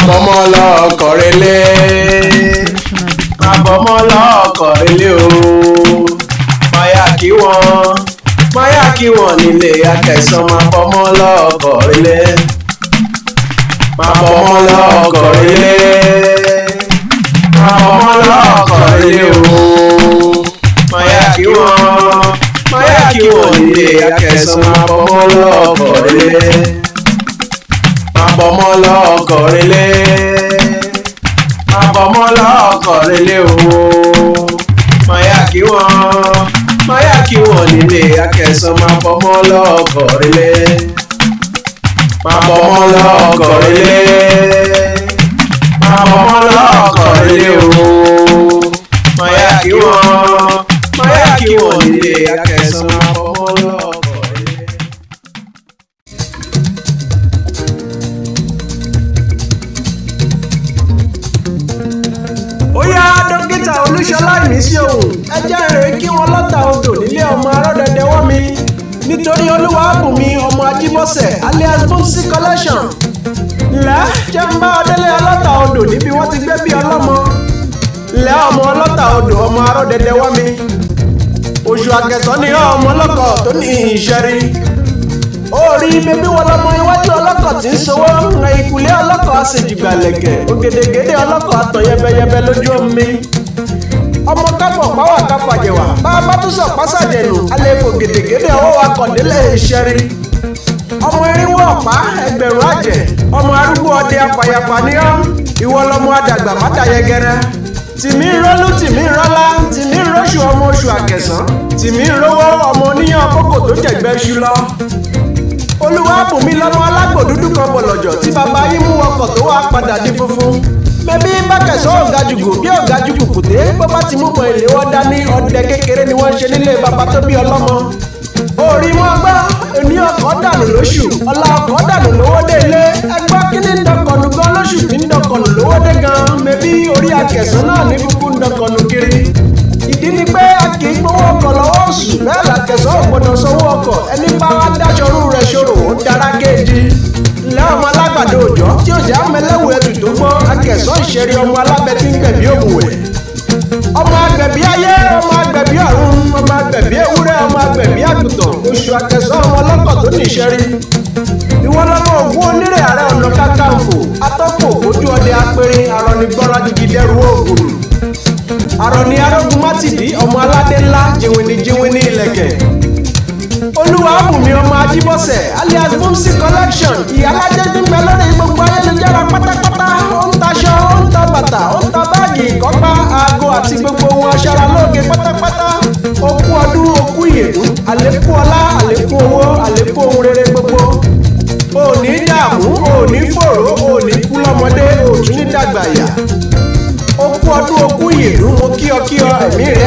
bọ́mọ́ lọ́kọ̀ relé máa bọ́mọ́ lọ́kọ̀ relé o máyà kí wọ́n nílé Akẹ̀sán máa bọ́mọ́ lọ́kọ̀ relé máa bọ́mọ́ lọ́kọ̀ relé máa bọ́mọ́ lọ́kọ̀ relé o máyà kí wọ́n nílé Akẹ̀sán máa bọ́mọ́ lọ́kọ̀ relé máa bọ́mọ́ lọ́kọ̀ relé máa bọ́mọ́ lọ́kọ̀ relé o máyà kí wọ́n nílé Akẹ̀sán máa bọ́mọ́ lọ́kọ̀ relé máa bọ́mọ́ lọ́kọ̀ relé máa bọ́mọ́ lọ́kọ̀ relé o máyà kí wọ́n nílé Akẹ̀sán máa bọ́mọ́ lọ́kọ̀ relé. Óyá dókítà Olúṣọlá Ìmísí òun ẹ jẹ́ èrè kí wọ́n lọ́ta odò nílé ọmọ Arọ́dẹ̀dẹ̀ wọ́ mi nítorí Olúwabùnmi ọmọ Ajíbọ́sẹ̀ alias Bumsy collection ńlẹ́ jẹ́ ń bá ọdẹ́lẹ̀ ọlọ́ta odò níbi wọ́n ti gbé bí ọlọ́mọ ńlẹ́ ọmọ ọlọ́ta odò ọmọ Arọ́dẹ̀dẹ̀ wọ́ mi oṣù Àkẹ̀sán ni ọmọ ọlọ́kọ̀ tó ní ìṣẹ́rí orí bébí wọn lọmọ iwájú ọlọ́kọ̀ tí ń sowó ń ìkùlé ọlọ́kọ̀ àṣejìgbàlẹ̀kẹ̀ ògèdègèdè ọlọ́kọ̀ àtọ̀ yẹbẹyẹbẹ lójú omi ọmọ kápọ̀ pàwọ̀ kápàjẹ̀wà bá a bá tún sọ pásàjẹ̀nù alẹ́kọ̀ ògèdègèdè ọwọ́ akọ̀délẹ̀ ìṣẹ́rí ọmọ irinwó ọ̀pá ẹgbẹ̀rún àjẹ́ ọmọ arúgbó ọdẹ apàyàpà ní ọ́ ìwọ lọmọ àdàgbà mátàyẹgẹrẹ tìmí ń rọ́lú tìmí ń rọ́lá tìmí ń rọ́ṣù ọmọ oṣù Àkẹ̀sán tìmí ń rówó ọmọ oníyàn kókò tó jẹ̀gbẹ́ ṣú lọ Olúwabùnmi lọ́mọ alágbò dúdú kan bọ̀lọ̀jọ̀ tí bàbá yín mú ọkọ̀ tó wá padà di funfun mẹ́bí bákẹ̀sán ọ̀gájúgò bí ọ̀gájúgò kùté bó bá ti mú mọ ilé wọn dání ọdẹ kékeré ni wọ́n ń ṣe nílé bàbá tó bí ọlọ́mọ orí wọn gbọ́ òní ọkọ̀ dànù lóṣù ọ̀la ọkọ̀ dànù lówó dé ilé ẹgbọ́ kíní ń dọkọ̀nù gan lóṣù tí ń dọkọ̀nù lówó dé gan mẹ́bí orí Akẹ̀sán náà ní kúkú ń dọkọ̀nù kiri ìdí ni pé a kì í gbowó ọkọ̀ lọ́wọ́ oṣù bẹ́ẹ̀ l'Akẹ̀sán ò gbọdọ̀ sanwó ọkọ̀ ẹni bá wá dáṣọrú rẹ̀ ṣòro ó dára géèjì ńlẹ́ ọmọ alágbàdo òjọ́ tí ó jẹ́ àmẹ́lẹ́wò ẹ̀dù tó gbọ́ Akẹ̀sán ìṣeré ọmọ alábẹ́ tí ń gbẹ̀bí òmùwẹ̀ ọmọ agbẹ̀bí ayé ọmọ agbẹ̀bí ọ̀run ọmọ agbẹ̀bí ewúrẹ́ ọmọ agbẹ̀bí àgùntàn oṣù Akẹ̀sán ọmọ ọlọ́kọ̀ tó ní ìṣẹ́rí ìwọ lọ́mọ ògún onírè Ààrẹ Ọ̀nà Kakanfò atọ́kọ̀ ojú ọdẹ apẹ̀rin arọnigbọ́ra jìgìdẹ́rù òògùn àrọ̀ní arógun mátìdí ọmọ aládé ńlá jìnwìnì ilẹ̀kẹ̀ Olúwabùnmi ọmọ Ajíbọ́sẹ̀ alias Bumsy collection ìyálájẹ́ gbígbẹ́ lórí gbogbo ayélujára pátápátá ó ń taṣọ ó ń ta bàtà ó ń ta báàgì ìkọ́pá aago àti gbogbo ohun aṣaralóge pátápátá okú ọdún okú ìyèdún àlékún ọlá àlékún owó àlékún ohun rere gbogbo òní dààmú òní fòró òní kú lọ́mọdé òtún ní dàgbà yà okú ọdún okú ìyèdún mo kí ọ ẹ̀mí rẹ